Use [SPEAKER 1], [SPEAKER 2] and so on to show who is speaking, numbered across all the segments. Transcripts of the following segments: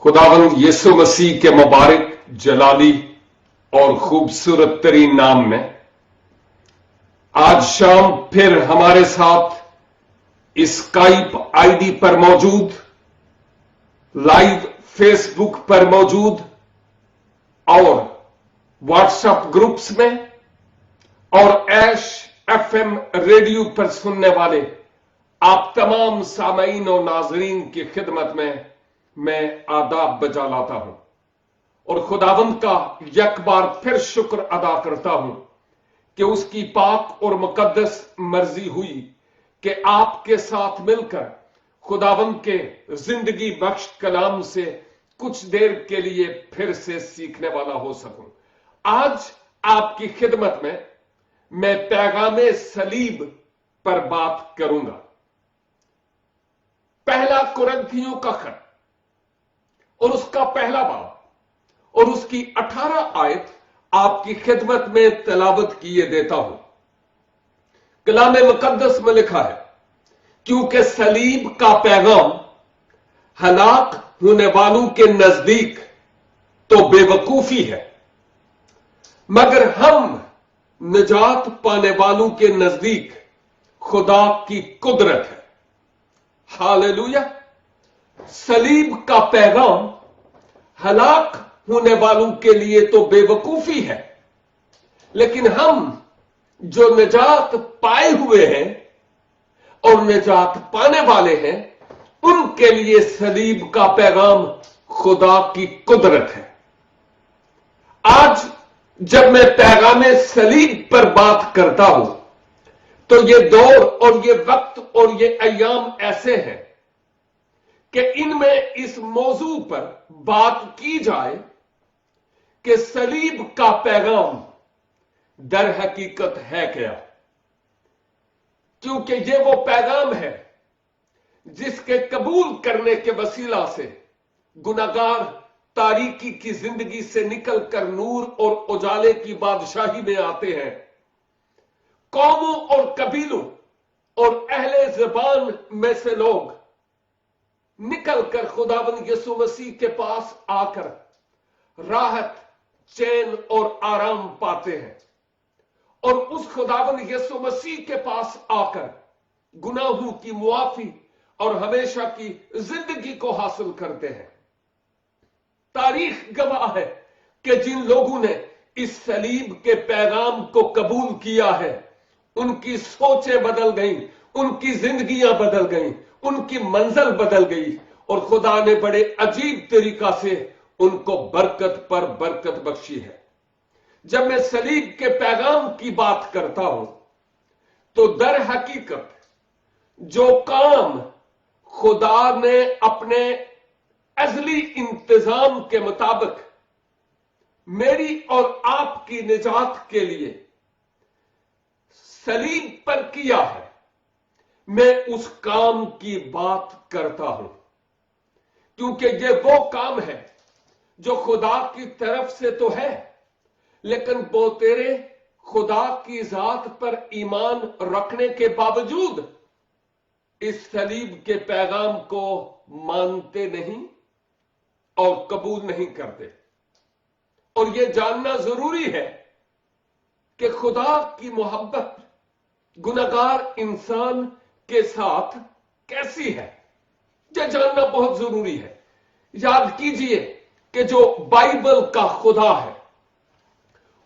[SPEAKER 1] खुदावंद यीशु मसीह के मुबारक जलाली और खूबसूरत तरीन नाम में आज शाम फिर हमारे साथ स्काइप आईडी पर मौजूद, लाइव फेसबुक पर मौजूद और व्हाट्सएप ग्रुप्स में और ऐश एफएम रेडियो पर सुनने वाले आप तमाम सामईन और नाजरीन की खिदमत में मैं आदाब बजा लाता हूं और खुदावंद का एक बार फिर शुक्र अदा करता हूं कि उसकी पाक और मुकद्दस मर्जी हुई कि आपके साथ मिलकर खुदावंद के जिंदगी बख्श कलाम से कुछ देर के लिए फिर से सीखने वाला हो सकूं। आज आपकी खिदमत में मैं पैगामे सलीब पर बात करूंगा। पहला कुरिन्थियों का खत और उसका पहला बाब और उसकी 18 आयत आपकी खिदमत में तिलावत किए देता हूं। कलाम मुकद्दस में लिखा है, क्योंकि सलीब का पैगाम हलाक होने वालों के नजदीक तो बेवकूफी है, मगर हम निजात पाने वालों के नजदीक खुदा की कुदरत है। हालेलुया। सलीब का पैगाम हलाक होने वालों के लिए तो बेवकूफी है, लेकिन हम जो निजात पाए हुए हैं और निजात पाने वाले हैं, उनके लिए सलीब का पैगाम खुदा की कुदरत है। आज जब मैं पैगामे सलीब पर बात करता हूं तो ये दौर और ये वक्त और ये अय्याम ऐसे हैं कि इनमें इस मौजू पर बात की जाए कि सलीब का पैगाम दर हकीकत है क्या। क्योंकि ये वो पैगाम है जिसके कबूल करने के वसीला से गुनाहगार तारीकी की जिंदगी से निकलकर नूर और उजाले की बादशाही में आते हैं। कौमों और कबीलों और अहले ज़बान में से लोग निकलकर खुदावंद यीशु मसीह के पास आकर राहत, चैन और आराम पाते हैं और उस खुदावंद यीशु मसीह के पास आकर गुनाहों की मुआफी और हमेशा की जिंदगी को हासिल करते हैं। तारीख गवाह है कि जिन लोगों ने इस सलीब के पैगाम को कबूल किया है, उनकी सोचें बदल गईं, उनकी जिंदगियां बदल गईं, उनकी मंजिल बदल गई और खुदा ने बड़े अजीब तरीका से उनको बरकत पर बरकत बख्शी है। जब मैं सलीब के पैगाम की बात करता हूं तो दर हकीकत जो काम खुदा ने अपने अज़ली इंतजाम के मुताबिक मेरी और आपकी निजात के लिए सलीब पर किया है, मैं उस काम की बात करता हूं। क्योंकि ये वो काम है जो खुदा की तरफ से तो है, लेकिन वो तेरे खुदा की जात पर ईमान रखने के बावजूद इस सलीब के पैगाम को मानते नहीं और कबूल नहीं करते। और यह जानना जरूरी है कि खुदा की मोहब्बत गुनाहगार इंसान के साथ कैसी है, यह जानना बहुत जरूरी है। याद कीजिए कि जो बाइबल का खुदा है,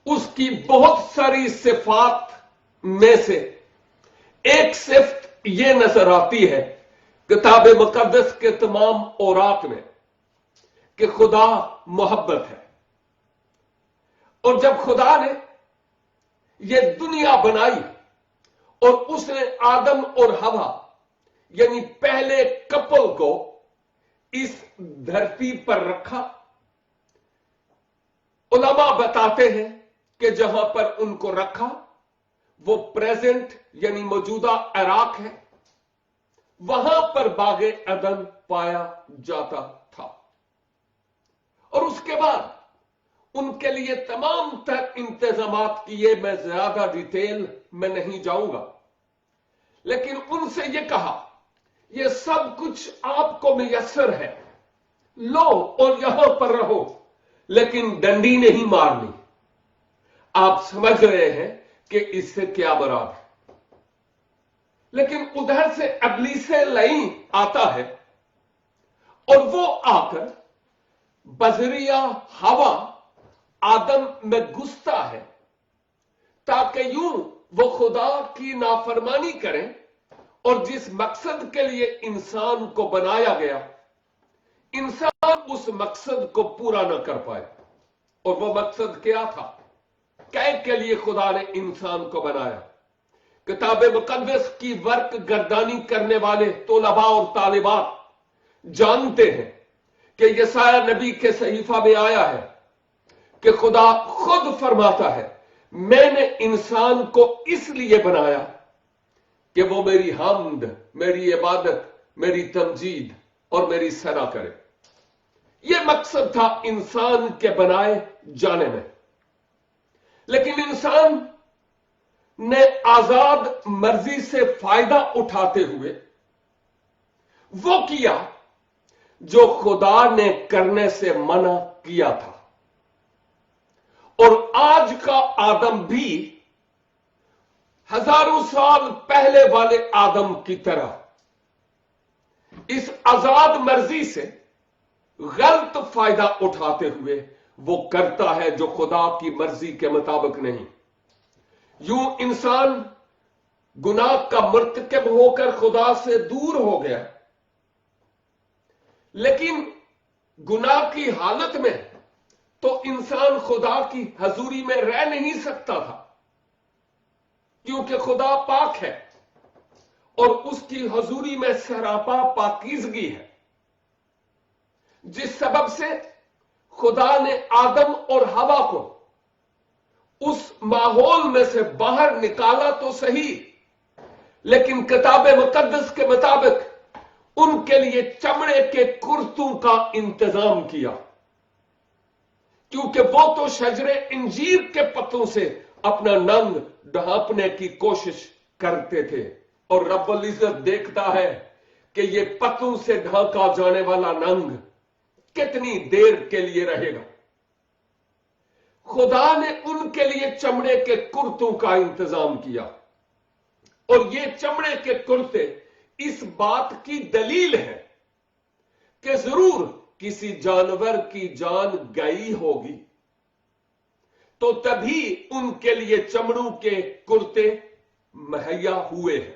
[SPEAKER 1] उसकी बहुत सारी सिफात में से एक सिफ्त यह नजर आती है किताब मुकद्दस के तमाम औरात में कि खुदा मोहब्बत है। और जब खुदा ने यह दुनिया बनाई और उसने आदम और हवा यानी पहले कपल को इस धरती पर रखा, उलमा बताते हैं कि जहां पर उनको रखा वो प्रेजेंट यानी मौजूदा इराक है, वहां पर बागे अदन पाया जाता था। और उसके बाद उनके लिए तमाम तर इंतजामात किए। मैं ज्यादा डिटेल में नहीं जाऊंगा, लेकिन उनसे यह कहा, यह सब कुछ आपको मुयस्सर है, लो और यहां पर रहो, लेकिन डंडी नहीं मारनी। आप समझ रहे हैं कि इससे क्या बराबर है। लेकिन उधर से इब्लीसे लईन आता है और वो आकर बजरिया हवा आदम में घुसता है, ताकि यूं वो खुदा की नाफरमानी करें और जिस मकसद के लिए इंसान को बनाया गया, इंसान उस मकसद को पूरा न कर पाए। और वो मकसद क्या था? कै के लिए खुदा ने इंसान को बनाया? किताब मुकद्दस की वर्क गर्दानी करने वाले तोलबा और तालिबात जानते हैं कि यसाया नबी के सहीफा में आया है कि खुदा खुद फरमाता है, मैंने इंसान को इसलिए बनाया कि वो मेरी हम्द, मेरी इबादत, मेरी तमजीद और मेरी सना करे। यह मकसद था इंसान के बनाए जाने में। लेकिन इंसान ने आजाद मर्जी से फायदा उठाते हुए वो किया जो खुदा ने करने से मना किया था। और आज का आदम भी हजारों साल पहले वाले आदम की तरह इस आजाद मर्जी से गलत फायदा उठाते हुए वो करता है जो खुदा की मर्जी के मुताबिक नहीं। यूं इंसान गुनाह का मुर्तकब होकर खुदा से दूर हो गया, लेकिन गुनाह की हालत में तो इंसान खुदा की हजूरी में रह नहीं सकता था, क्योंकि खुदा पाक है और उसकी हजूरी में सरापा पाकीज़गी है। जिस सबब से खुदा ने आदम और हवा को उस माहौल में से बाहर निकाला तो सही, लेकिन किताब मुकद्दस के मुताबिक उनके लिए चमड़े के कुर्तों का इंतजाम किया, क्योंकि वो तो शजरे इंजीर के पत्तों से अपना नंग ढांपने की कोशिश करते थे। और रब्बुल इज्जत देखता है कि ये पत्तों से ढांका जाने वाला नंग कितनी देर के लिए रहेगा। खुदा ने उनके लिए चमड़े के कुर्तों का इंतजाम किया, और ये चमड़े के कुर्ते इस बात की दलील है कि जरूर किसी जानवर की जान गई होगी, तो तभी उनके लिए चमड़ों के कुर्ते मुहैया हुए हैं।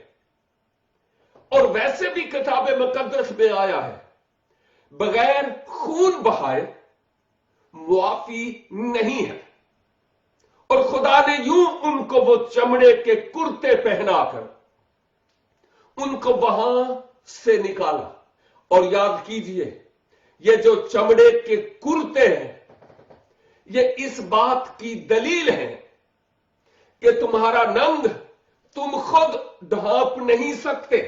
[SPEAKER 1] और वैसे भी किताब मुकद्दस में आया है, बगैर खून बहाए मुआफी नहीं है। और खुदा ने यूं उनको वो चमड़े के कुर्ते पहनाकर उनको वहां से निकाला। और याद कीजिए, ये जो चमड़े के कुर्ते हैं, ये इस बात की दलील है कि तुम्हारा नंग तुम खुद ढांप नहीं सकते,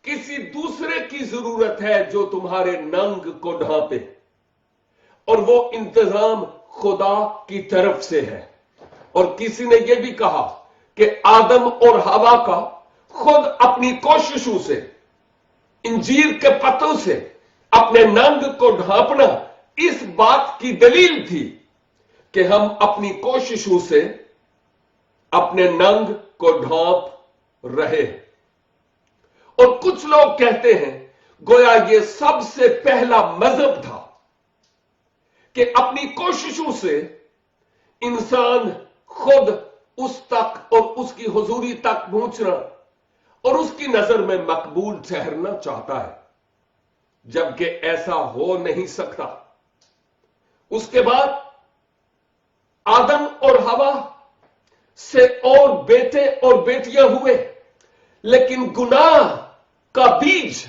[SPEAKER 1] किसी दूसरे की जरूरत है जो तुम्हारे नंग को ढांपे। और वो इंतजाम खुदा की तरफ से है। और किसी ने यह भी कहा कि आदम और हवा का खुद अपनी कोशिशों से, इंजीर के पत्तों से अपने नंग को ढांपना इस बात की दलील थी कि हम अपनी कोशिशों से अपने नंग को ढांप रहे। और कुछ लोग कहते हैं गोया ये सबसे पहला मजहब था कि अपनी कोशिशों से इंसान खुद उस तक और उसकी हुजूरी तक पहुंचना और उसकी नजर में मकबूल ठहरना चाहता है, जबकि ऐसा हो नहीं सकता। उसके बाद आदम और हवा से और बेटे और बेटियां हुए, लेकिन गुनाह का बीज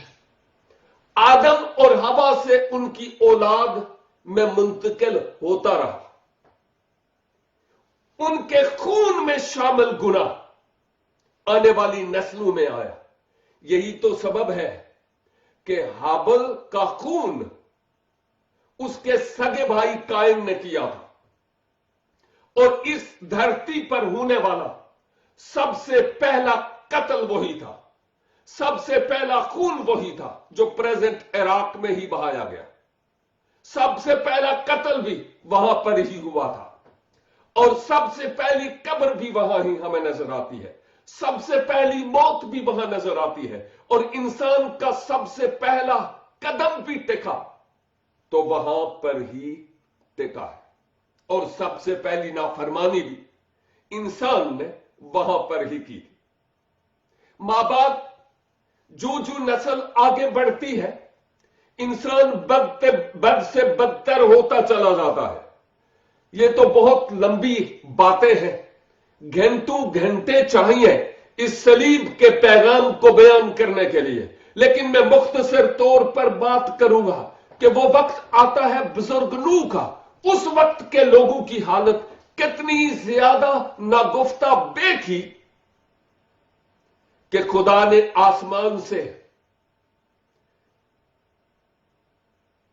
[SPEAKER 1] आदम और हवा से उनकी औलाद में मुंतकिल होता रहा। उनके खून में शामिल गुनाह आने वाली नस्लों में आया। यही तो सबब है कि हाबिल का खून उसके सगे भाई कायम ने किया था, और इस धरती पर होने वाला सबसे पहला कत्ल वही था, सबसे पहला खून वही था जो प्रेजेंट इराक में ही बहाया गया। सबसे पहला कत्ल भी वहां पर ही हुआ था और सबसे पहली कब्र भी वहां ही हमें नजर आती है, सबसे पहली मौत भी वहां नजर आती है और इंसान का सबसे पहला कदम भी टिका तो वहां पर ही टिका है और सबसे पहली नाफरमानी भी इंसान ने वहां पर ही की थी। मां बाप जो जो नस्ल आगे बढ़ती है इंसान बद से बदतर होता चला जाता है। ये तो बहुत लंबी बातें हैं, घंटों घंटे चाहिए इस सलीब के पैगाम को बयान करने के लिए, लेकिन मैं मुख्तसर तौर पर बात करूंगा कि वो वक्त आता है बुजुर्ग नूह का, उस वक्त के लोगों की हालत कितनी ज्यादा नागुफ्ता बे थी कि खुदा ने आसमान से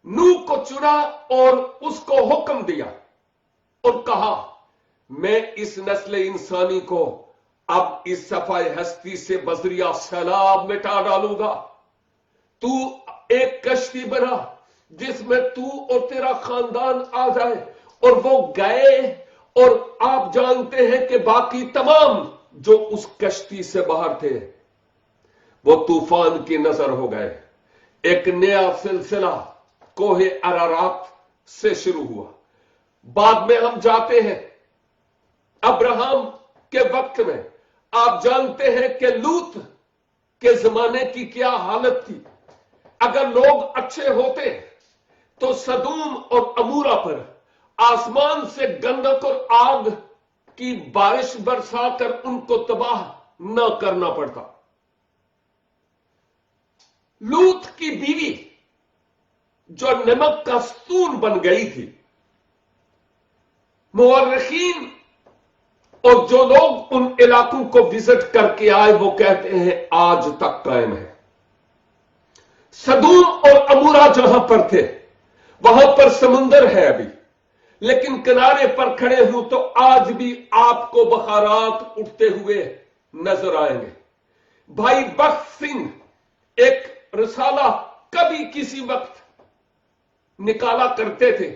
[SPEAKER 1] नूह को चुना और उसको हुक्म दिया और कहा मैं इस नस्ल इंसानी को अब इस सफाई हस्ती से बजरिया सैलाब मिटा डालूंगा। तू एक कश्ती बना जिसमें तू और तेरा खानदान आ जाए। और वो गए और आप जानते हैं कि बाकी तमाम जो उस कश्ती से बाहर थे वो तूफान की नजर हो गए। एक नया सिलसिला कोहे अरारात से शुरू हुआ। बाद में हम जाते हैं अब्राहम के वक्त में, आप जानते हैं कि लूत के जमाने की क्या हालत थी। अगर लोग अच्छे होते तो सदूम और अमूरा पर आसमान से गंधक और आग की बारिश बरसाकर उनको तबाह न करना पड़ता। लूत की बीवी जो नमक का स्तून बन गई थी, मुअर्रिखीन और जो लोग उन इलाकों को विजिट करके आए वो कहते हैं आज तक कायम है। सदूम और अमूरा जहां पर थे वहां पर समुंदर है अभी, लेकिन किनारे पर खड़े हूं तो आज भी आपको बखारात उठते हुए नजर आएंगे। भाई बख्त सिंह एक रिसाला कभी किसी वक्त निकाला करते थे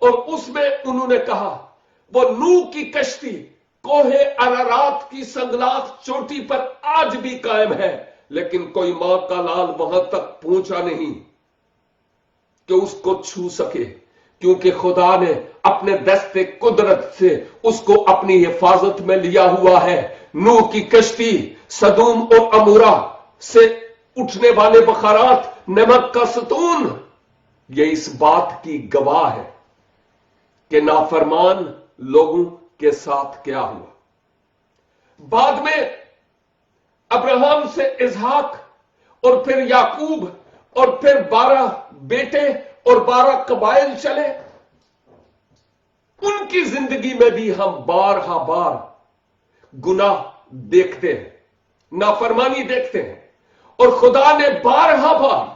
[SPEAKER 1] और उसमें उन्होंने कहा वो नूह की कश्ती कोहे अरारात की संगलाख चोटी पर आज भी कायम है, लेकिन कोई मां का लाल वहां तक पहुंचा नहीं कि उसको छू सके, क्योंकि खुदा ने अपने दस्ते कुदरत से उसको अपनी हिफाजत में लिया हुआ है। नूह की कश्ती सदूम और अमूरा से उठने वाले बखारात, नमक का सतून, ये इस बात की गवाह है कि नाफरमान लोगों के साथ क्या हुआ। बाद में अब्राहम से इसहाक और फिर याकूब और फिर 12 बेटे और 12 कबाइल चले। उनकी जिंदगी में भी हम बार गुनाह देखते हैं, नाफरमानी देखते हैं और खुदा ने बार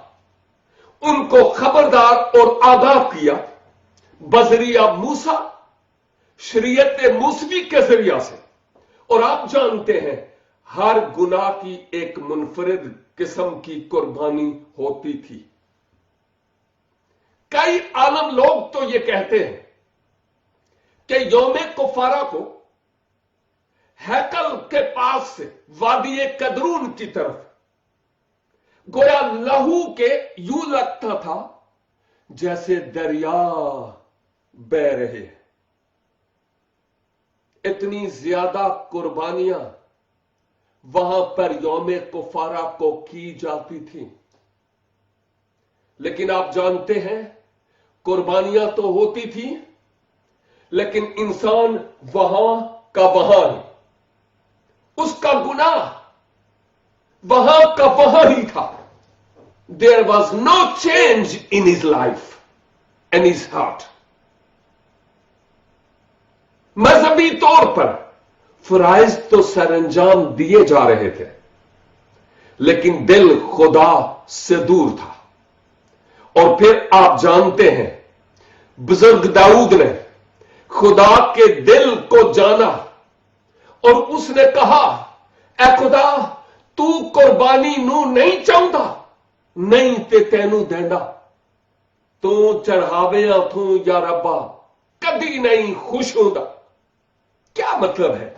[SPEAKER 1] उनको खबरदार और आगाह किया बजरिया मूसा, शरीयत मूसवी के जरिया से। और आप जानते हैं हर गुनाह की एक मुनफरिद किस्म की कुर्बानी होती थी। कई आलम लोग तो ये कहते हैं कि यौमे कुफारा को हैकल के पास से वादी कदरून की तरफ गोया लहू के यूं लगता था जैसे दरिया बह रहे। इतनी ज्यादा कुर्बानियां वहां पर यौमे कुफारा को की जाती थी। लेकिन आप जानते हैं कुर्बानियां तो होती थी, लेकिन इंसान वहां का वहां ही, उसका गुनाह वहां का वहां ही था। There was no change in his life and his heart. मजहबी तौर पर फराइज तो सरंजाम दिए जा रहे थे, लेकिन दिल खुदा से दूर था। और फिर आप जानते हैं बुजुर्ग दाऊद ने खुदा के दिल को जाना और उसने कहा, ऐ खुदा तू कुर्बानी नू नहीं चाहता, नहीं ते तैनू देंदा। تو چڑھاویاں تھوں یا ربا کبھی نہیں خوش ہوندا. کیا مطلب ہے؟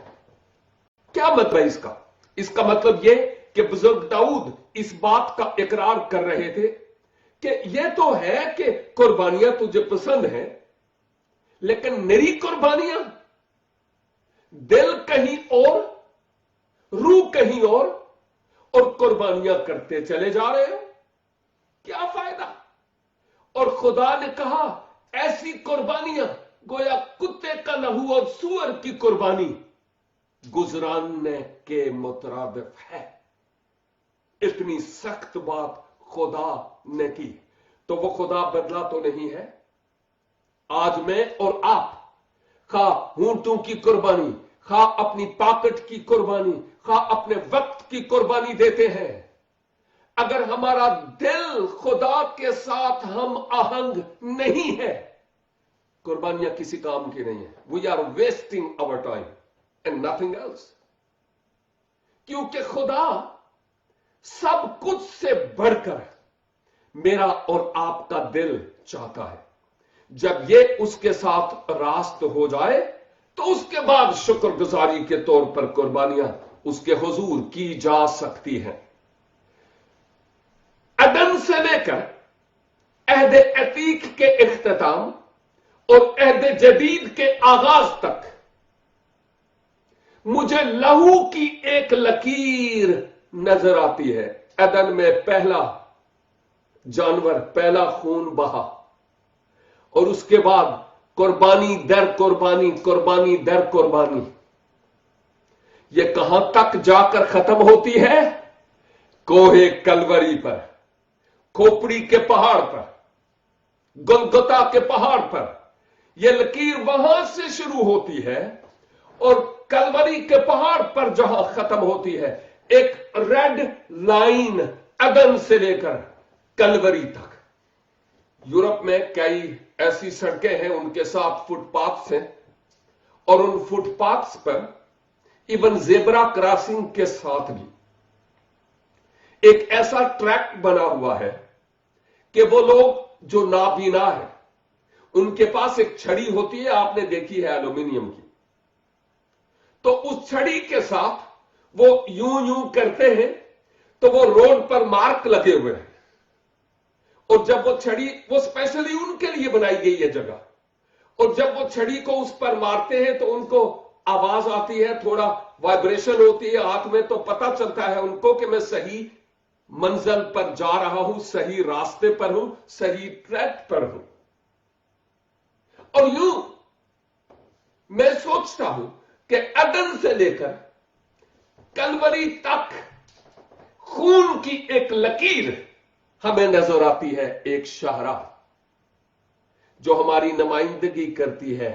[SPEAKER 1] کیا مطلب ہے اس کا مطلب یہ کہ بزرگ داؤد اس بات کا اقرار کر رہے تھے کہ یہ تو ہے کہ قربانیاں تجھے پسند ہیں، لیکن میری قربانیاں دل کہیں اور، روح کہیں اور قربانیاں کرتے چلے جا رہے ہو، کیا فائدہ؟ اور خدا نے کہا ایسی قربانیاں گویا کتے کا لہو اور سور کی قربانی گزراننے کے مترادف ہے. اتنی سخت بات خدا نے کی تو وہ خدا بدلا تو نہیں ہے. آج میں اور آپ خواہ ہونٹوں کی قربانی، خواہ اپنی پاکٹ کی قربانی، خواہ اپنے وقت کی قربانی دیتے ہیں، اگر ہمارا دل خدا کے ساتھ ہم آہنگ نہیں ہے، قربانیاں کسی کام کی نہیں ہیں. We are wasting our time and nothing else. کیونکہ خدا سب کچھ سے بڑھ کر میرا اور آپ کا دل چاہتا ہے. جب یہ اس کے ساتھ راست ہو جائے تو اس کے بعد شکر گزاری کے طور پر قربانیاں اس کے حضور کی جا سکتی ہیں. عدن سے لے کر عہد عتیق کے اختتام اور عہد جدید کے آغاز تک مجھے لہو کی ایک لکیر نظر آتی ہے. عدن میں پہلا جانور، پہلا خون بہا، اور اس کے بعد قربانی در قربانی، قربانی در قربانی. یہ کہاں تک جا کر ختم ہوتی ہے؟ کوہ کلوری پر، کھوپڑی کے پہاڑ پر، گلگتا کے پہاڑ پر. یہ لکیر وہاں سے شروع ہوتی ہے اور کلوری کے پہاڑ پر جہاں ختم ہوتی ہے، ایک ریڈ لائن عدن سے لے کر کلوری تک. یورپ میں کئی ایسی سڑکیں ہیں، ان کے ساتھ فٹ پاتھس ہیں، اور ان فٹ پاتھس پر ایون زیبرا کراسنگ کے ساتھ بھی ایک ایسا ٹریک بنا ہوا ہے کہ وہ لوگ جو نابینا ہے ان کے پاس ایک چھڑی ہوتی ہے، آپ نے دیکھی ہے ایلومینیم کی، تو اس چھڑی کے ساتھ وہ یوں کرتے ہیں تو وہ روڈ پر مارک لگے ہوئے ہیں. اور جب وہ چھڑی، وہ اسپیشلی ان کے لیے بنائی گئی ہے جگہ، اور جب وہ چھڑی کو اس پر مارتے ہیں تو ان کو آواز آتی ہے، تھوڑا وائبریشن ہوتی ہے ہاتھ میں، تو پتہ چلتا ہے ان کو کہ میں صحیح منزل پر جا رہا ہوں، صحیح راستے پر ہوں، صحیح ٹریک پر ہوں. اور یوں میں سوچتا ہوں کہ عدن سے لے کر کلوری تک خون کی ایک لکیر ہمیں نظر آتی ہے، ایک شاہراہ جو ہماری نمائندگی کرتی ہے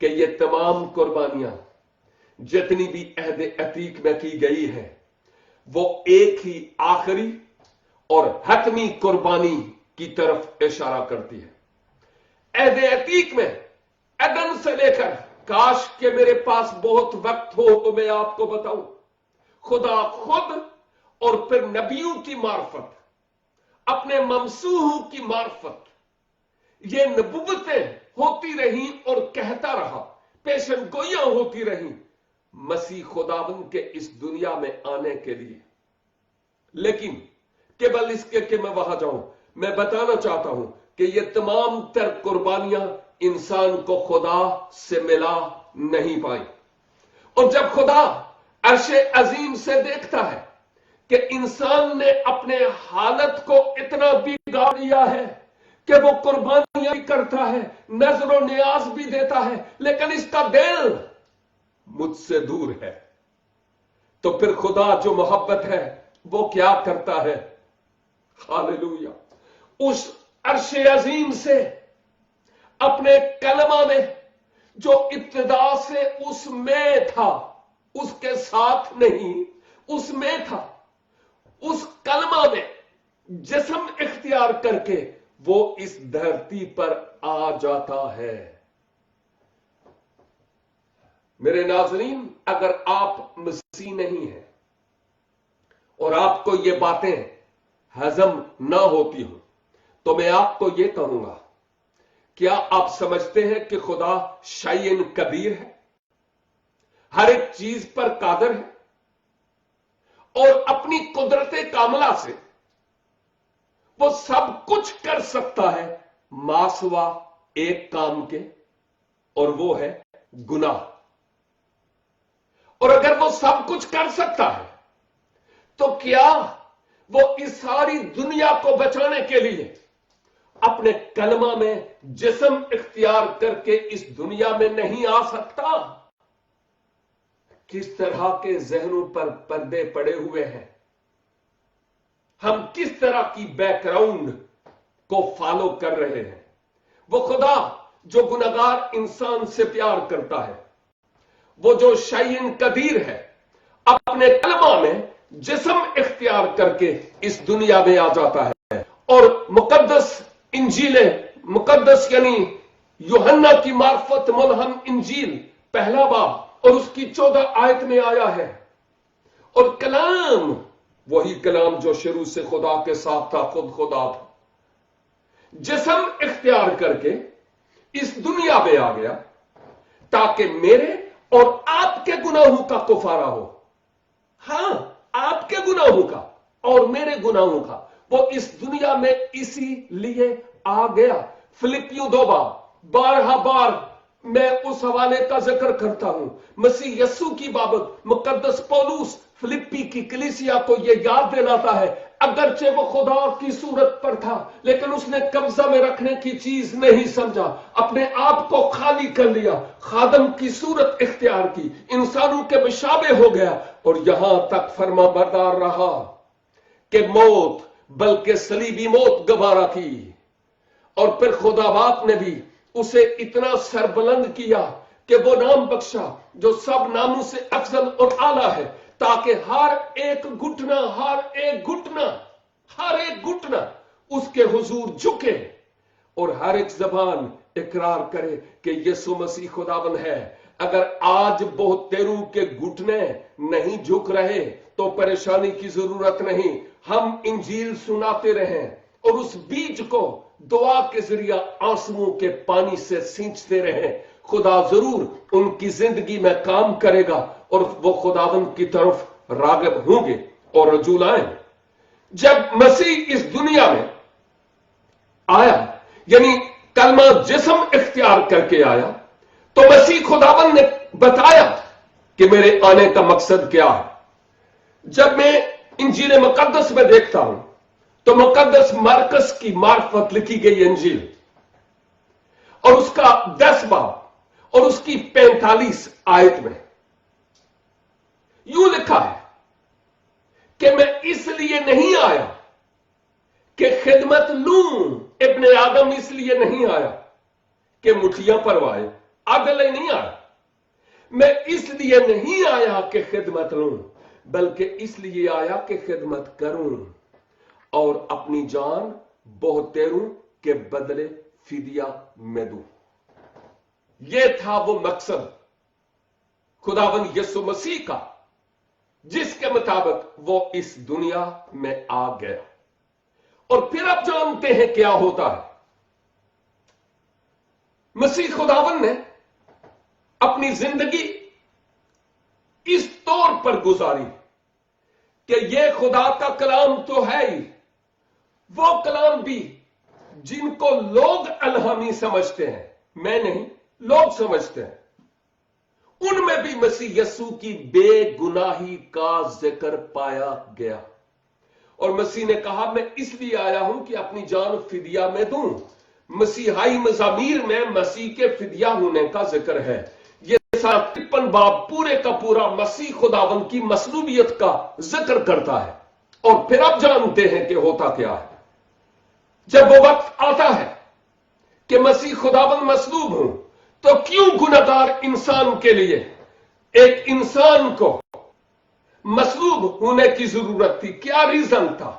[SPEAKER 1] کہ یہ تمام قربانیاں جتنی بھی عہد عتیق میں کی گئی ہے وہ ایک ہی آخری اور حتمی قربانی کی طرف اشارہ کرتی ہے. عہد عتیق میں عدن سے لے کر، کاش کہ میرے پاس بہت وقت ہو تو میں آپ کو بتاؤں، خدا خود اور پھر نبیوں کی معرفت، اپنے ممسوحوں کی معرفت، یہ نبوتیں ہوتی رہیں اور کہتا رہا، پیشن گوئیاں ہوتی رہیں مسیح خداوند کے اس دنیا میں آنے کے لیے. لیکن کیبل اس کے کہ میں وہاں جاؤں، میں بتانا چاہتا ہوں کہ یہ تمام تر قربانیاں انسان کو خدا سے ملا نہیں پائیں. اور جب خدا عرش عظیم سے دیکھتا ہے کہ انسان نے اپنے حالت کو اتنا بگاڑ دیا ہے کہ وہ قربانیاں بھی کرتا ہے، نذر و نیاز بھی دیتا ہے، لیکن اس کا دل مجھ سے دور ہے، تو پھر خدا جو محبت ہے وہ کیا کرتا ہے؟ ہاللویا! اس عرش عظیم سے اپنے کلمہ میں جو ابتدا سے اس میں تھا، اس کے ساتھ نہیں، اس میں تھا، اس کلمہ میں جسم اختیار کر کے وہ اس دھرتی پر آ جاتا ہے. میرے ناظرین، اگر آپ مسیح نہیں ہیں اور آپ کو یہ باتیں ہضم نہ ہوتی ہوں تو میں آپ کو یہ کہوں گا، کیا آپ سمجھتے ہیں کہ خدا شیء قدیر ہے، ہر ایک چیز پر قادر ہے، اور اپنی قدرت کاملہ سے وہ سب کچھ کر سکتا ہے ما سوا ایک کام کے، اور وہ ہے گناہ؟ اور اگر وہ سب کچھ کر سکتا ہے تو کیا وہ اس ساری دنیا کو بچانے کے لیے اپنے کلمہ میں جسم اختیار کر کے اس دنیا میں نہیں آ سکتا؟ کس طرح کے ذہنوں پر پردے پڑے ہوئے ہیں، ہم کس طرح کی بیک گراؤنڈ کو فالو کر رہے ہیں؟ وہ خدا جو گناہگار انسان سے پیار کرتا ہے، وہ جو شیء قدیر ہے، اپنے کلمہ میں جسم اختیار کر کے اس دنیا میں آ جاتا ہے، اور مقدس انجیل مقدس یعنی یوحنا کی معرفت ملہم انجیل پہلا باب اور اس کی 14 آیت میں آیا ہے، اور کلام وہی کلام جو شروع سے خدا کے ساتھ تھا، خود خدا تھا، جسم اختیار کر کے اس دنیا میں آ گیا تاکہ میرے اور آپ کے گناہوں کا کفارہ ہو۔ ہاں، آپ کے گناہوں کا اور میرے گناہوں کا، وہ اس دنیا میں اسی لیے آ گیا۔ فلپیوں 2 باب 12 بار میں اس حوالے کا ذکر کرتا ہوں، مسیح یسوع کی بابت مقدس پولوس فلپی کی کلیسیا کو یہ یاد دلاتا ہے، اگرچہ وہ خدا کی صورت پر تھا لیکن اس نے قبضہ میں رکھنے کی چیز نہیں سمجھا، اپنے آپ کو خالی کر لیا، خادم کی صورت اختیار کی، انسانوں کے مشابہ ہو گیا، اور یہاں تک فرما بردار رہا کہ موت، بلکہ صلیبی موت گوارا کی۔ اور پھر خدا باپ نے بھی اسے اتنا سربلند کیا کہ وہ نام بخشا جو سب ناموں سے افضل اور اعلیٰ ہے، تاکہ ہر ایک گھٹنا اس کے حضور جھکے اور ہر ایک زبان اقرار کرے کہ یسوع مسیح خداوند ہے۔ اگر آج بہت تیروں کے گھٹنے نہیں جھک رہے تو پریشانی کی ضرورت نہیں، ہم انجیل سناتے رہیں اور اس بیج کو دعا کے ذریعہ آنسوؤں کے پانی سے سینچتے رہیں، خدا ضرور ان کی زندگی میں کام کرے گا اور وہ خداوند کی طرف راغب ہوں گے اور رجوع لائیں۔ جب مسیح اس دنیا میں آیا، یعنی کلمہ جسم اختیار کر کے آیا، تو مسیح خداوند نے بتایا کہ میرے آنے کا مقصد کیا ہے۔ جب میں انجیل مقدس میں دیکھتا ہوں تو مقدس مرکز کی معرفت لکھی گئی انجیل اور اس کا 10 باب اور اس کی 45 آیت میں یوں لکھا ہے کہ میں اس لیے نہیں آیا کہ خدمت لوں، ابن آدم اس لیے نہیں آیا کہ مٹھیاں پروائے، اگلے نہیں آیا، میں اس لیے نہیں آیا کہ خدمت لوں، بلکہ اس لیے آیا کہ خدمت کروں اور اپنی جان بہتےروں کے بدلے فدیہ میں دوں۔ یہ تھا وہ مقصد خداوند یسوع مسیح کا جس کے مطابق وہ اس دنیا میں آ گیا۔ اور پھر آپ جانتے ہیں کیا ہوتا ہے، مسیح خداوند نے اپنی زندگی اس طور پر گزاری کہ یہ خدا کا کلام تو ہے ہی، وہ کلام بھی جن کو لوگ الہامی سمجھتے ہیں، میں نہیں، لوگ سمجھتے ہیں، ان میں بھی مسیح یسوع کی بے گناہی کا ذکر پایا گیا۔ اور مسیح نے کہا میں اس لیے آیا ہوں کہ اپنی جان فدیہ میں دوں۔ مسیحائی مزامیر میں مسیح کے فدیہ ہونے کا ذکر ہے۔ یہ 53 باب پورے کا پورا مسیح خداوند کی مصلوبیت کا ذکر کرتا ہے۔ اور پھر آپ جانتے ہیں کہ ہوتا کیا ہے، جب وہ وقت آتا ہے کہ مسیح خداوند مصلوب ہوں تو کیوں گناہگار انسان کے لیے ایک انسان کو مصلوب ہونے کی ضرورت تھی؟ کیا ریزن تھا،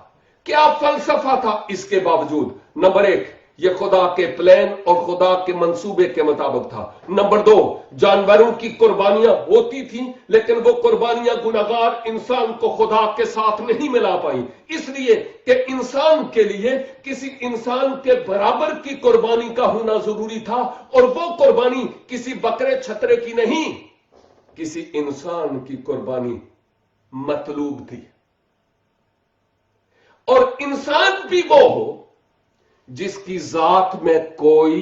[SPEAKER 1] کیا فلسفہ تھا اس کے باوجود؟ نمبر 1، یہ خدا کے پلان اور خدا کے منصوبے کے مطابق تھا۔ نمبر 2، جانوروں کی قربانیاں ہوتی تھیں لیکن وہ قربانیاں گناہگار انسان کو خدا کے ساتھ نہیں ملا پائیں، اس لیے کہ انسان کے لیے کسی انسان کے برابر کی قربانی کا ہونا ضروری تھا، اور وہ قربانی کسی بکرے چھترے کی نہیں، کسی انسان کی قربانی مطلوب تھی۔ اور انسان بھی وہ ہو جس کی ذات میں کوئی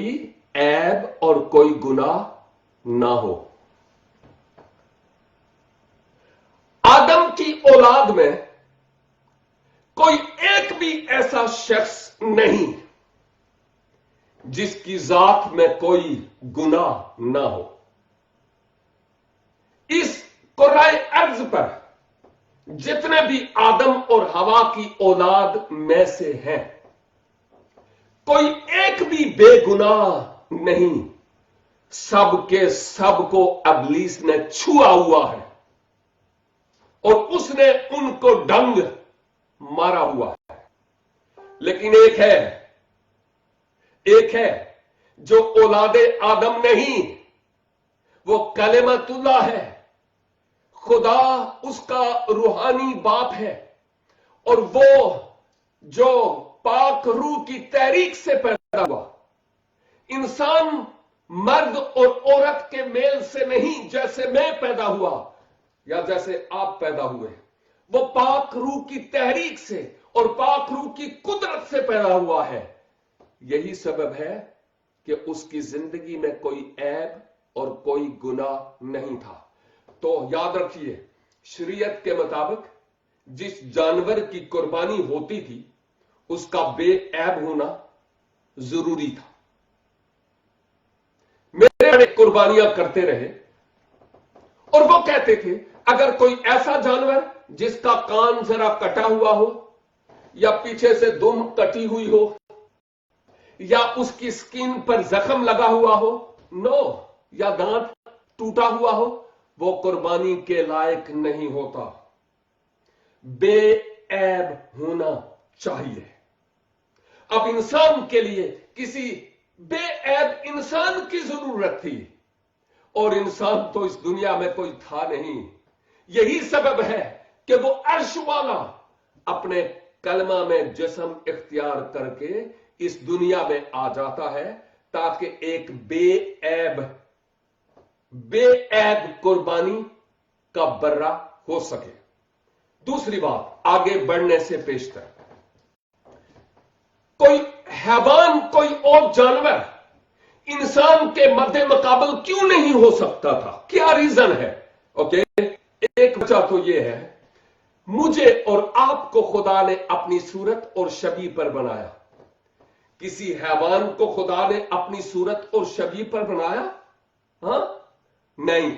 [SPEAKER 1] عیب اور کوئی گناہ نہ ہو۔ آدم کی اولاد میں کوئی ایک بھی ایسا شخص نہیں جس کی ذات میں کوئی گناہ نہ ہو۔ اس کرۂ ارض پر جتنے بھی آدم اور حوا کی اولاد میں سے ہیں، کوئی ایک بھی بے گناہ نہیں، سب کے سب کو ابلیس نے چھوا ہوا ہے اور اس نے ان کو ڈنگ مارا ہوا ہے۔ لیکن ایک ہے جو اولاد آدم نہیں، وہ کلمت اللہ ہے، خدا اس کا روحانی باپ ہے، اور وہ جو پاک روح کی تحریک سے پیدا ہوا، انسان مرد اور عورت کے میل سے نہیں، جیسے میں پیدا ہوا یا جیسے آپ پیدا ہوئے، وہ پاک روح کی تحریک سے اور پاک روح کی قدرت سے پیدا ہوا ہے۔ یہی سبب ہے کہ اس کی زندگی میں کوئی عیب اور کوئی گناہ نہیں تھا۔ تو یاد رکھیے، شریعت کے مطابق جس جانور کی قربانی ہوتی تھی اس کا بے عیب ہونا ضروری تھا۔ میرے بڑے قربانیاں کرتے رہے اور وہ کہتے تھے اگر کوئی ایسا جانور جس کا کان ذرا کٹا ہوا ہو یا پیچھے سے دم کٹی ہوئی ہو یا اس کی سکین پر زخم لگا ہوا ہو، یا دانت ٹوٹا ہوا ہو، وہ قربانی کے لائق نہیں ہوتا، بے عیب ہونا چاہیے۔ اب انسان کے لیے کسی بے عیب انسان کی ضرورت تھی، اور انسان تو اس دنیا میں کوئی تھا نہیں۔ یہی سبب ہے کہ وہ عرش والا اپنے کلمہ میں جسم اختیار کر کے اس دنیا میں آ جاتا ہے تاکہ ایک بے عیب قربانی کا برہ ہو سکے۔ دوسری بات، آگے بڑھنے سے پیشتر، کوئی حیوان، کوئی اور جانور انسان کے مد مقابل کیوں نہیں ہو سکتا تھا؟ کیا ریزن ہے؟ اوکے، ایک وجہ تو یہ ہے، مجھے اور آپ کو خدا نے اپنی صورت اور شبیہ پر بنایا۔ کسی حیوان کو خدا نے اپنی صورت اور شبیہ پر بنایا؟ ہاں، نہیں۔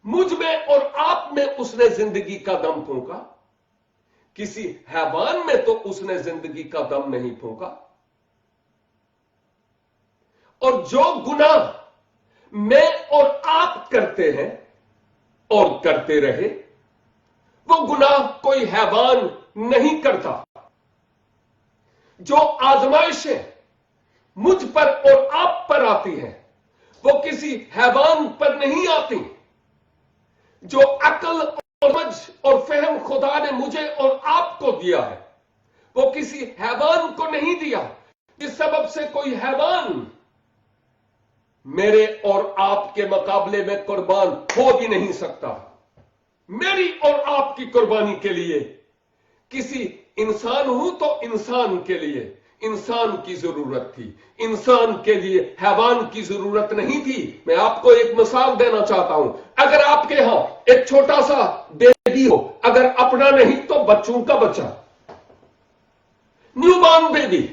[SPEAKER 1] مجھ میں اور آپ میں اس نے زندگی کا دم پھونکا، کسی حیوان میں تو اس نے زندگی کا دم نہیں پھونکا۔ اور جو گناہ میں اور آپ کرتے ہیں اور کرتے رہے، وہ گناہ کوئی حیوان نہیں کرتا۔ جو آزمائشیں مجھ پر اور آپ پر آتی ہیں وہ کسی حیوان پر نہیں آتی۔ جو عقل اور سمجھ اور فہم خدا نے مجھے اور آپ کو دیا ہے وہ کسی حیوان کو نہیں دیا، اس سبب سے کوئی حیوان میرے اور آپ کے مقابلے میں قربان ہو بھی نہیں سکتا۔ میری اور آپ کی قربانی کے لیے کسی انسان ہوں تو انسان کے لیے انسان کی ضرورت تھی، انسان کے لیے حیوان کی ضرورت نہیں تھی۔ میں آپ کو ایک مثال دینا چاہتا ہوں، اگر آپ کے ہاں ایک چھوٹا سا بیبی ہو، اگر اپنا نہیں تو بچوں کا بچہ، نیو بارن بیبی،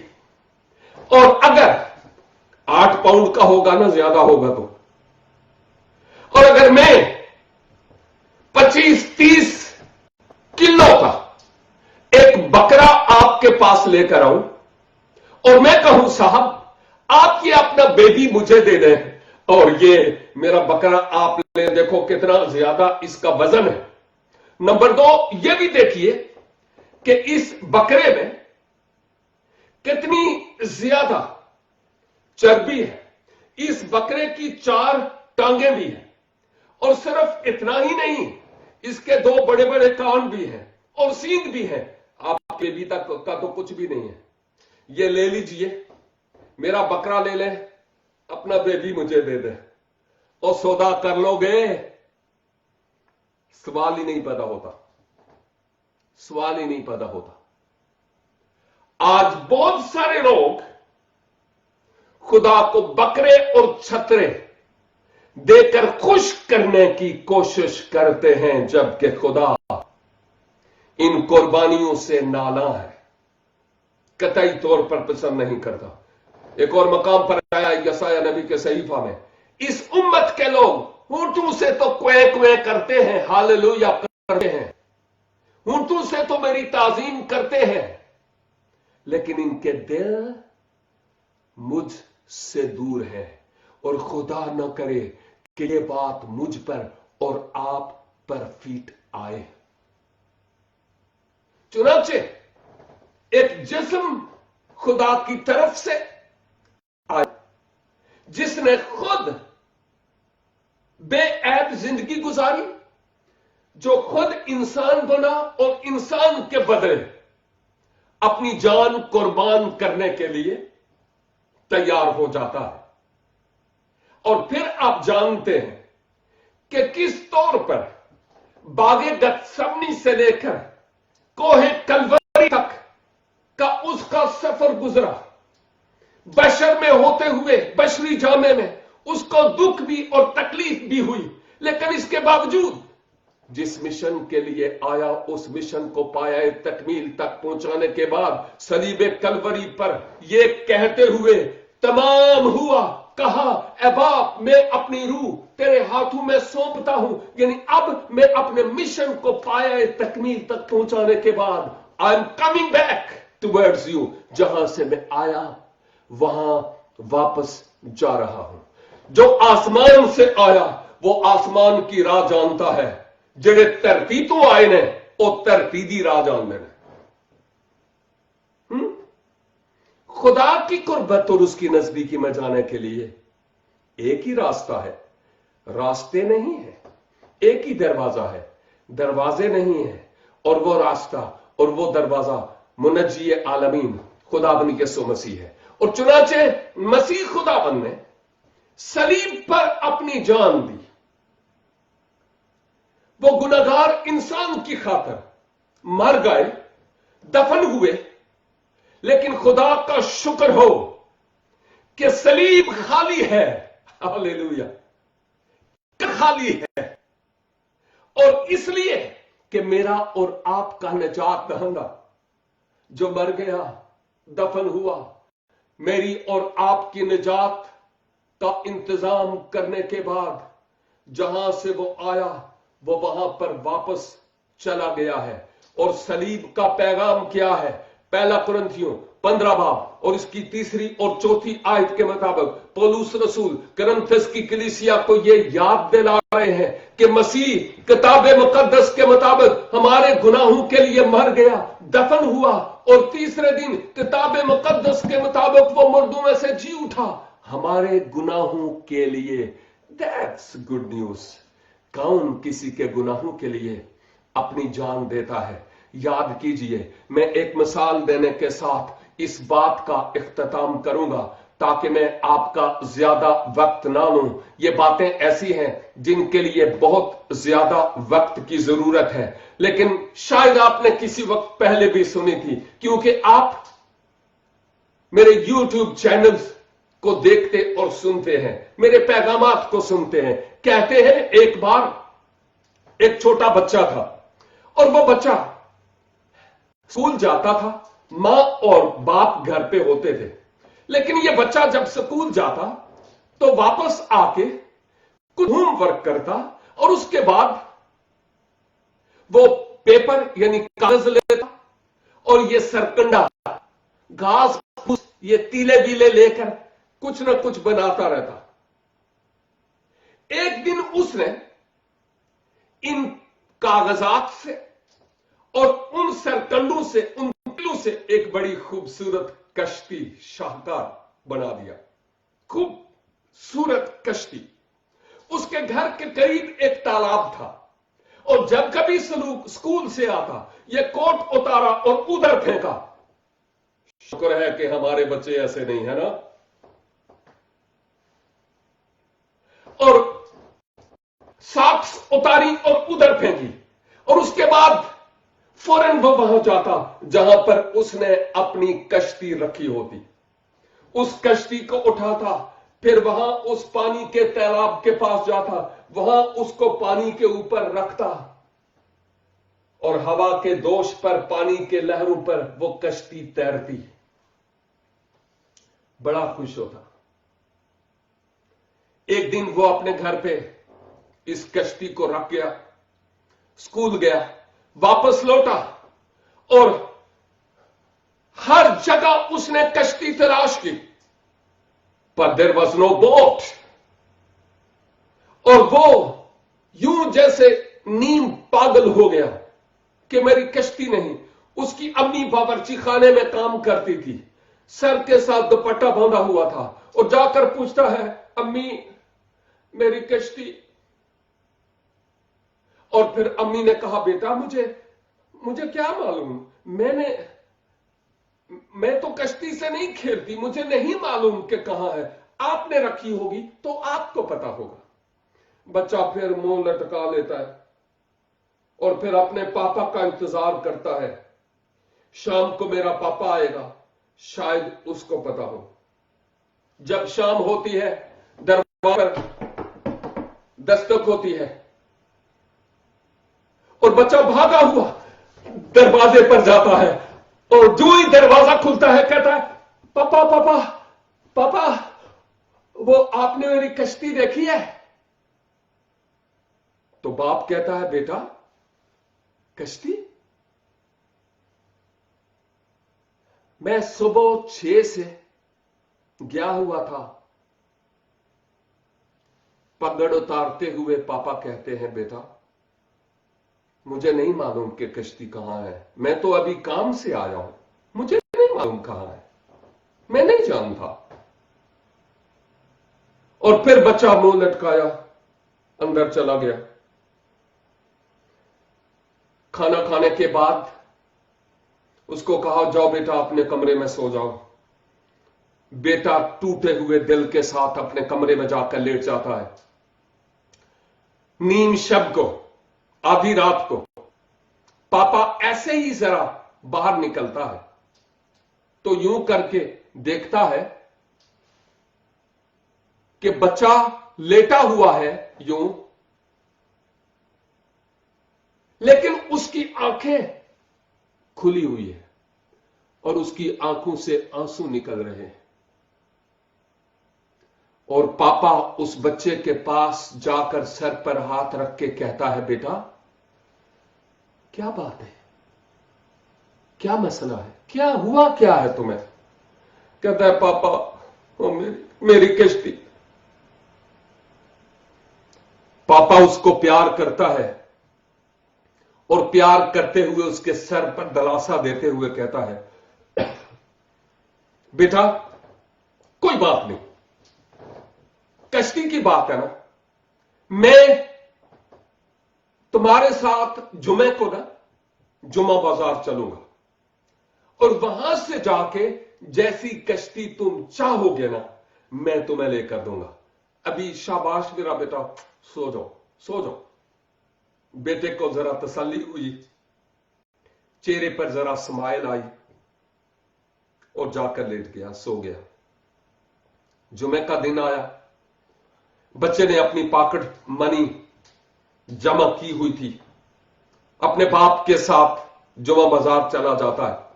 [SPEAKER 1] اور اگر 8 پاؤنڈ کا ہوگا نا، زیادہ ہوگا تو، اور اگر میں 25-30 کلو کا ایک بکرا آپ کے پاس لے کر آؤں اور میں کہوں صاحب آپ یہ اپنا بیبی مجھے دے دیں اور یہ میرا بکرا آپ لے، دیکھو کتنا زیادہ اس کا وزن ہے۔ نمبر 2 یہ بھی دیکھیے کہ اس بکرے میں کتنی ज्यादा चर्बी है, इस बकरे की 4 टांगें भी हैं, और सिर्फ इतना ही नहीं, इसके 2 बड़े बड़े कान भी हैं और सींग भी हैं। आपके बेबी तक का तो कुछ भी नहीं है। ये ले लीजिए, मेरा बकरा ले ले, अपना बेबी मुझे दे दे, और सौदा कर लोगे, सवाल ही नहीं पैदा होता, सवाल ही नहीं पैदा होता। आज बहुत सारे लोग खुदा को बकरे और छतरे देकर खुश करने की कोशिश करते हैं, जबकि खुदा इन कुर्बानियों से नाला है, कतई तौर पर पसंद नहीं करता। एक और मकाम पर आया यसाया नबी के सहीफा में, इस उम्मत के लोग होंठों से तो क्वे क्वे करते हैं, हालेलुया करते हैं, होंठों से तो मेरी ताजीम करते हैं, लेकिन इनके दिल मुझ से दूर है। और खुदा न करे कि ये बात मुझ पर और आप पर फीट आए। चुनाचे एक जिस्म खुदा की तरफ से आया, जिसने खुद बेऐब जिंदगी गुजारी, जो खुद इंसान बना और इंसान के बदले अपनी जान कुर्बान करने के लिए तैयार हो जाता है। और फिर आप जानते हैं कि किस तौर पर बागे गत्समनी से लेकर कोहे कलवरी तक का उसका सफर गुजरा। बशर में होते हुए, बशरी जामे में उसको दुख भी और तकलीफ भी हुई, लेकिन इसके बावजूद जिस मिशन के लिए आया उस मिशन को पाया तकमील तक पहुंचाने के बाद सलीबे कलवरी पर यह कहते हुए तमाम हुआ, कहा, ऐ बाप मैं अपनी रूह तेरे हाथों में सौंपता हूं। यानी अब मैं अपने मिशन को पाया तकमील तक पहुंचाने के बाद I am coming back towards you, जहां से मैं आया वहां वापस जा रहा हूं। जो आसमान से आया वो आसमान की राह जानता है, जेड़े धरती तो आए ने वो धरती की राह जानते हैं। खुदा की कुर्बत और उसकी नजदीकी में जाने के लिए एक ही रास्ता है, रास्ते नहीं है, एक ही दरवाजा है, दरवाजे नहीं है। और वो रास्ता और वो दरवाजा मुनज्जी आलमीन खुदाबंद यीशु मसीह है। और चुनाचे मसीह खुदाबंद ने सलीब पर अपनी जान दी, वो गुनहगार इंसान की खातिर मर गए, दफन हुए, लेकिन खुदा का शुक्र हो कि सलीब खाली है, हालेलुया, खाली है। और इसलिए कि मेरा और आपका निजात दहंगा जो मर गया, दफन हुआ, मेरी और आपकी निजात का इंतजाम करने के बाद जहां से वो आया वो वहां पर वापस चला गया है। और सलीब का पैगाम क्या है? पहला कुरिन्थियों 15 बाब और इसकी 3 और 4 आयत के मुताबिक पौलुस रसूल कुरिन्थस की कलीसिया को यह याद दिला रहे हैं कि मसीह किताबे मुकद्दस के मुताबिक हमारे गुनाहों के लिए मर गया, दफन हुआ, और तीसरे दिन किताबे मुकद्दस के मुताबिक वो मुर्दों में से जी उठा हमारे गुनाहों के लिए। That's good news. कौन किसी के गुनाहों के लिए अपनी जान देता है? याद कीजिए, मैं एक मिसाल देने के साथ इस बात का इख्तिताम करूंगा ताकि मैं आपका ज्यादा वक्त ना लूं। ये बातें ऐसी हैं जिनके लिए बहुत ज्यादा वक्त की जरूरत है, लेकिन शायद आपने किसी वक्त पहले भी सुनी थी, क्योंकि आप मेरे YouTube चैनल्स को देखते और सुनते हैं, मेरे पैगामात को सुनते हैं। कहते हैं एक बार एक छोटा बच्चा था और वो बच्चा स्कूल जाता था, मां और बाप घर पे होते थे, लेकिन ये बच्चा जब स्कूल जाता तो वापस आके कुछ होमवर्क करता और उसके बाद वो पेपर यानी कागज लेता और ये सरकंडा, घास फूस, ये तीले बीले लेकर कुछ ना कुछ बनाता रहता। एक दिन उसने इन कागजात से और उन सरकंडों से, उन तिलों उसे एक बड़ी खूबसूरत कश्ती शाहकार बना दिया। खूबसूरत कश्ती। उसके घर के करीब एक तालाब था और जब कभी सलूक स्कूल से आता यह कोट उतारा और उधर फेंका। शुक्र है कि हमारे बच्चे ऐसे नहीं है ना। और सॉक्स उतारी और उधर फेंकी और उसके बाद फौरन वो वहां जाता जहां पर उसने अपनी कश्ती रखी होती। उस कश्ती को उठाता, फिर वहां उस पानी के तालाब के पास जाता, वहां उसको पानी के ऊपर रखता और हवा के दोष पर, पानी के लहरों पर वो कश्ती तैरती। बड़ा खुश होता। एक दिन वो अपने घर पे इस कश्ती को रख गया, स्कूल गया, वापस लौटा और हर जगह उसने कश्ती तलाश की, पर देयर वाज नो बोट। और वो यूं जैसे नीम पागल हो गया कि मेरी कश्ती नहीं। उसकी अम्मी बावर्ची खाने में काम करती थी, सर के साथ दुपट्टा बांधा हुआ था और जाकर पूछता है, अम्मी मेरी कश्ती। और फिर अम्मी ने कहा, बेटा मुझे क्या मालूम, मैं तो कश्ती से नहीं खेलती, मुझे नहीं मालूम कि कहां है, आपने रखी होगी तो आपको पता होगा। बच्चा फिर मुंह लटका लेता है और फिर अपने पापा का इंतजार करता है। शाम को मेरा पापा आएगा, शायद उसको पता हो। जब शाम होती है, दरवाजे पर दस्तक होती है और बच्चा भागा हुआ दरवाजे पर जाता है और जो ही दरवाजा खुलता है कहता है, पापा पापा पापा, वो आपने मेरी कश्ती देखी है? तो बाप कहता है, बेटा कश्ती? मैं सुबह 6 से गया हुआ था। पगड़ उतारते हुए पापा कहते हैं, बेटा मुझे नहीं मालूम कि कश्ती कहां है, मैं तो अभी काम से आया हूं, मुझे नहीं मालूम कहां है, मैं नहीं जानता। और फिर बच्चा मुंह लटकाया अंदर चला गया। खाना खाने के बाद उसको कहा, जाओ बेटा अपने कमरे में सो जाओ। बेटा टूटे हुए दिल के साथ अपने कमरे में जाकर लेट जाता है। नीम शब को, आधी रात को पापा ऐसे ही जरा बाहर निकलता है तो यूं करके देखता है कि बच्चा लेटा हुआ है यूं, लेकिन उसकी आंखें खुली हुई है और उसकी आंखों से आंसू निकल रहे हैं। और पापा उस बच्चे के पास जाकर सर पर हाथ रख के कहता है, बेटा क्या बात है, क्या मसला है, क्या हुआ, क्या है तुम्हें? कहता है, पापा वो मेरी कश्ती। पापा उसको प्यार करता है और प्यार करते हुए उसके सर पर दलासा देते हुए कहता है, बेटा कोई बात नहीं, कश्ती की बात है ना, मैं तुम्हारे साथ जुमे को ना जुमा बाजार चलूंगा और वहां से जाके जैसी कश्ती तुम चाहोगे ना मैं तुम्हें लेकर दूंगा। अभी शाबाश मेरा बेटा, सो जाओ सो जाओ। बेटे को जरा तसल्ली हुई, चेहरे पर जरा स्माइल आई और जाकर लेट गया, सो गया। जुमे का दिन आया, बच्चे ने अपनी पॉकेट मनी जमा की हुई थी, अपने बाप के साथ जुमा बाजार चला जाता है,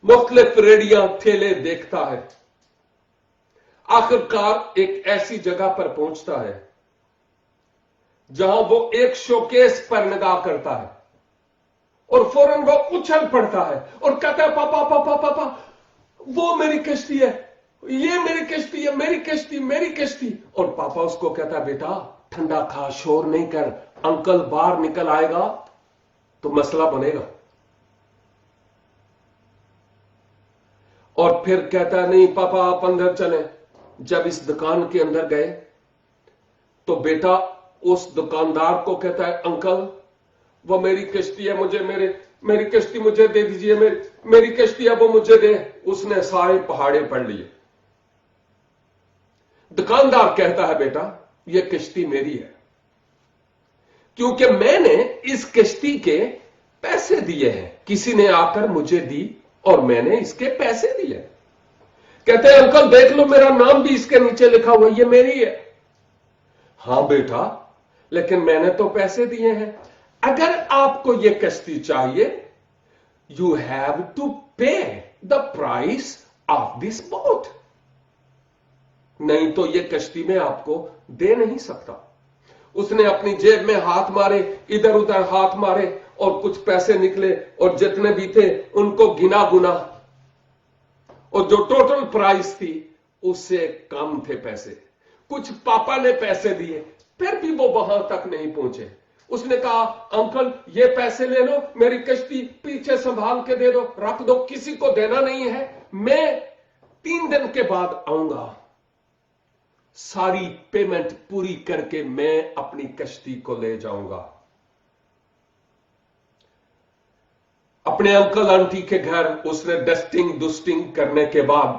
[SPEAKER 1] मुख्तलिफ रेडियां ठेले देखता है। आखिरकार एक ऐसी जगह पर पहुंचता है जहां वो एक शोकेस पर निगाह करता है और फौरन वो उछल पड़ता है और कहता है, पापा पापा पापा वो मेरी कश्ती है, ये मेरी कश्ती है, मेरी कश्ती मेरी कश्ती। और पापा उसको कहता है, बेटा ठंडा खा, शोर नहीं कर, अंकल बाहर निकल आएगा तो मसला बनेगा। اور پھر کہتا ہے نہیں پاپا آپ اندر چلیں. جب اس دکان کے اندر گئے تو بیٹا اس دکاندار کو کہتا ہے انکل وہ میری کشتی ہے, میری کشتی مجھے دے دیجئے, میری کشتی ہے وہ مجھے دے. اس نے سارے پہاڑے پڑھ لیے. دکاندار کہتا ہے بیٹا یہ کشتی میری ہے کیونکہ میں نے اس کشتی کے پیسے دیے ہیں, کسی نے آ کر مجھے دی اور میں نے اس کے پیسے دیے. کہتے ہیں انکل دیکھ لو میرا نام بھی اس کے نیچے لکھا ہوا, یہ میری ہے. ہاں بیٹا لیکن میں نے تو پیسے دیے ہیں. اگر آپ کو یہ کشتی چاہیے you have to pay the price of this boat, نہیں تو یہ کشتی میں آپ کو دے نہیں سکتا. اس نے اپنی جیب میں ہاتھ مارے, ادھر ادھر ہاتھ مارے اور کچھ پیسے نکلے اور جتنے بھی تھے ان کو گنا گنا اور جو ٹوٹل پرائس تھی اس سے کم تھے پیسے. کچھ پاپا نے پیسے دیے پھر بھی وہ وہاں تک نہیں پہنچے. اس نے کہا انکل یہ پیسے لے لو, میری کشتی پیچھے سنبھال کے دے دو, رکھ دو, کسی کو دینا نہیں ہے, میں 3 دن کے بعد آؤں گا, ساری پیمنٹ پوری کر کے میں اپنی کشتی کو لے جاؤں گا. اپنے انکل آنٹی کے گھر اس نے ڈسٹنگ کرنے کے بعد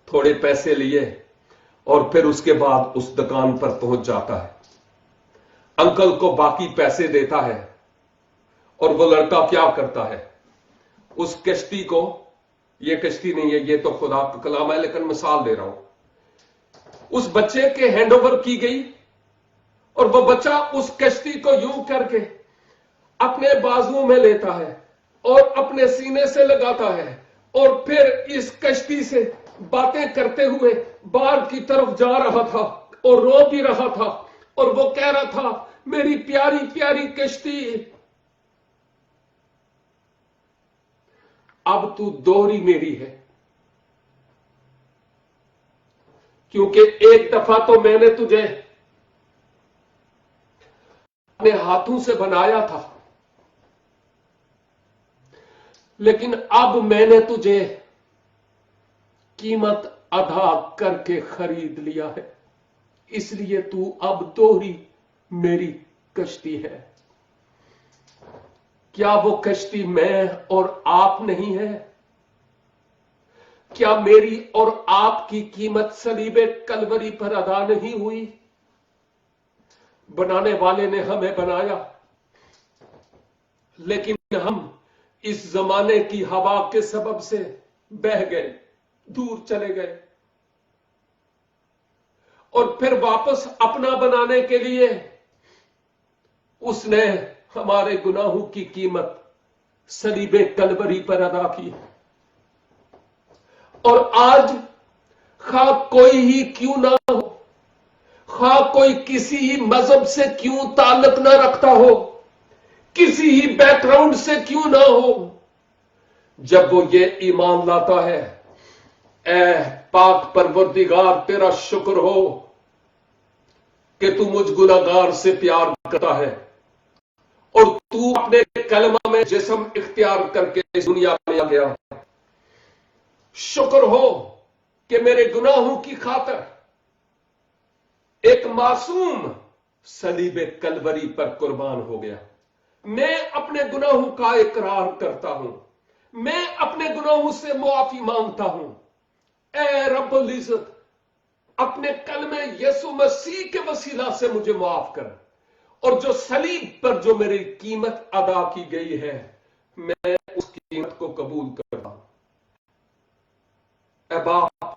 [SPEAKER 1] تھوڑے پیسے لیے اور پھر اس کے بعد اس دکان پر پہنچ جاتا ہے. انکل کو باقی پیسے دیتا ہے اور وہ لڑکا کیا کرتا ہے, اس کشتی کو, یہ کشتی نہیں ہے یہ تو خدا کا کلام ہے لیکن مثال دے رہا ہوں, اس بچے کے ہینڈ اوور کی گئی اور وہ بچہ اس کشتی کو یوں کر کے اپنے بازو میں لیتا ہے اور اپنے سینے سے لگاتا ہے اور پھر اس کشتی سے باتیں کرتے ہوئے باہر کی طرف جا رہا تھا اور رو بھی رہا تھا اور وہ کہہ رہا تھا میری پیاری پیاری کشتی, اب تو دوہری میری ہے کیونکہ ایک دفعہ تو میں نے تجھے اپنے ہاتھوں سے بنایا تھا لیکن اب میں نے تجھے قیمت ادا کر کے خرید لیا ہے, اس لیے تو اب دوہری میری کشتی ہے. کیا وہ کشتی میں اور آپ نہیں ہے؟ کیا میری اور آپ کی قیمت صلیب کلوری پر ادا نہیں ہوئی؟ بنانے والے نے ہمیں بنایا لیکن ہم اس زمانے کی ہوا کے سبب سے بہہ گئے, دور چلے گئے اور پھر واپس اپنا بنانے کے لیے اس نے ہمارے گناہوں کی قیمت صلیب کلوری پر ادا کی. اور آج خواہ کوئی ہی کیوں نہ ہو, خواہ کوئی کسی ہی مذہب سے کیوں تعلق نہ رکھتا ہو, کسی ہی بیک گراؤنڈ سے کیوں نہ ہو, جب وہ یہ ایمان لاتا ہے اے پاک پروردگار تیرا شکر ہو کہ تو مجھ گناہگار سے پیار کرتا ہے اور تو اپنے کلمہ میں جسم اختیار کر کے اس دنیا میں آ گیا, شکر ہو کہ میرے گناہوں کی خاطر ایک معصوم صلیب کلوری پر قربان ہو گیا. میں اپنے گناہوں کا اقرار کرتا ہوں, میں اپنے گناہوں سے معافی مانگتا ہوں. اے رب العزت اپنے کلمے یسوع مسیح کے وسیلہ سے مجھے معاف کر, اور جو صلیب پر جو میری قیمت ادا کی گئی ہے میں اس قیمت کو قبول کرتا ہوں. اے باپ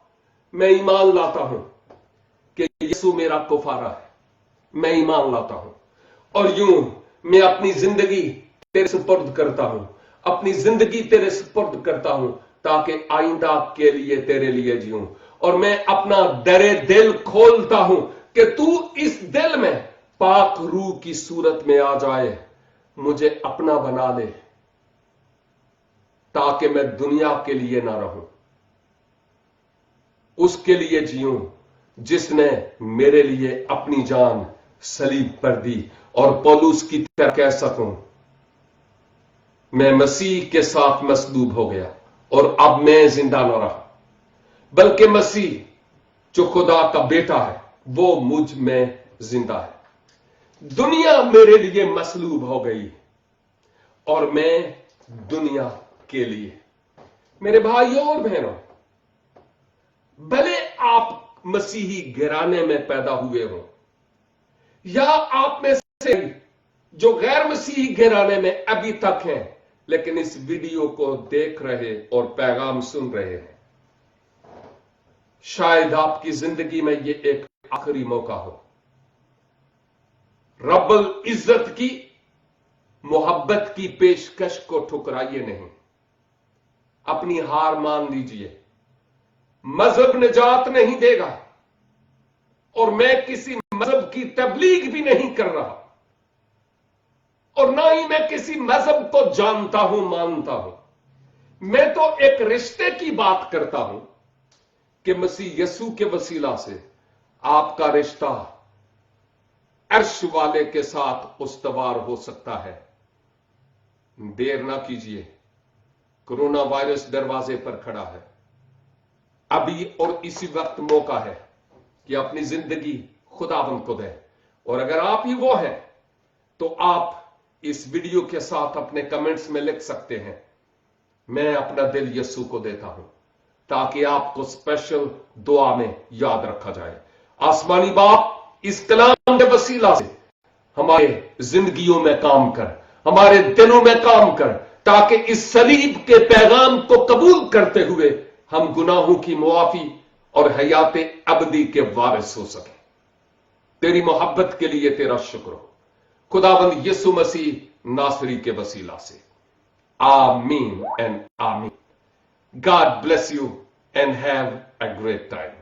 [SPEAKER 1] میں ایمان لاتا ہوں کہ یسوع میرا کفارہ ہے, میں ایمان لاتا ہوں اور یوں میں اپنی زندگی تیرے سپرد کرتا ہوں, اپنی زندگی تیرے سپرد کرتا ہوں تاکہ آئندہ کے لیے تیرے لیے جیوں. اور میں اپنا در دل کھولتا ہوں کہ تو اس دل میں پاک روح کی صورت میں آ جائے, مجھے اپنا بنا لے تاکہ میں دنیا کے لیے نہ رہوں, اس کے لیے جیوں جس نے میرے لیے اپنی جان صلیب پر دی. اور پولس کی طرح کہہ سکوں میں مسیح کے ساتھ مصلوب ہو گیا, और अब मैं जिंदा न रहा, बल्कि मसीह जो खुदा का बेटा है वो मुझ में जिंदा है। दुनिया मेरे लिए मसलूब हो गई और मैं दुनिया के लिए। मेरे भाइयों और बहनों, भले आप मसीही घराने में पैदा हुए हो या आप में से जो गैर मसीही घराने में अभी तक हैं, लेकिन इस वीडियो को देख रहे और पैगाम सुन रहे हैं, शायद आपकी जिंदगी में यह एक आखिरी मौका हो। रब्बुल इज्जत की मोहब्बत की पेशकश को ठुकराइए नहीं, अपनी हार मान लीजिए। मजहब निजात नहीं देगा और मैं किसी मजहब की तबलीग भी नहीं कर रहा और ना ही मैं किसी मजहब को जानता हूं, मानता हूं। मैं तो एक रिश्ते की बात करता हूं कि मसीह यीशु के वसीला से आपका रिश्ता अर्श वाले के साथ उस्तवार हो सकता है। देर ना कीजिए, कोरोना वायरस दरवाजे पर खड़ा है। अभी और इसी वक्त मौका है कि अपनी जिंदगी खुदावंद को दें। और अगर आप ही वो हैं तो आप इस वीडियो के साथ अपने कमेंट्स में लिख सकते हैं, मैं अपना दिल यीशु को देता हूं, ताकि आपको स्पेशल दुआ में याद रखा जाए। आसमानी बाप, इस कलाम के वसीला से हमारे जिंदगियों में काम कर, हमारे दिलों में काम कर, ताकि इस सलीब के पैगाम को कबूल करते हुए हम गुनाहों की मुआफी और हयात अबदी के वारिस हो सके। तेरी मोहब्बत के लिए तेरा शुक्र हो खुदावंद यीशु मसीह नासरी के वसीला से। आमीन एंड आमीन। God bless you and have a great time.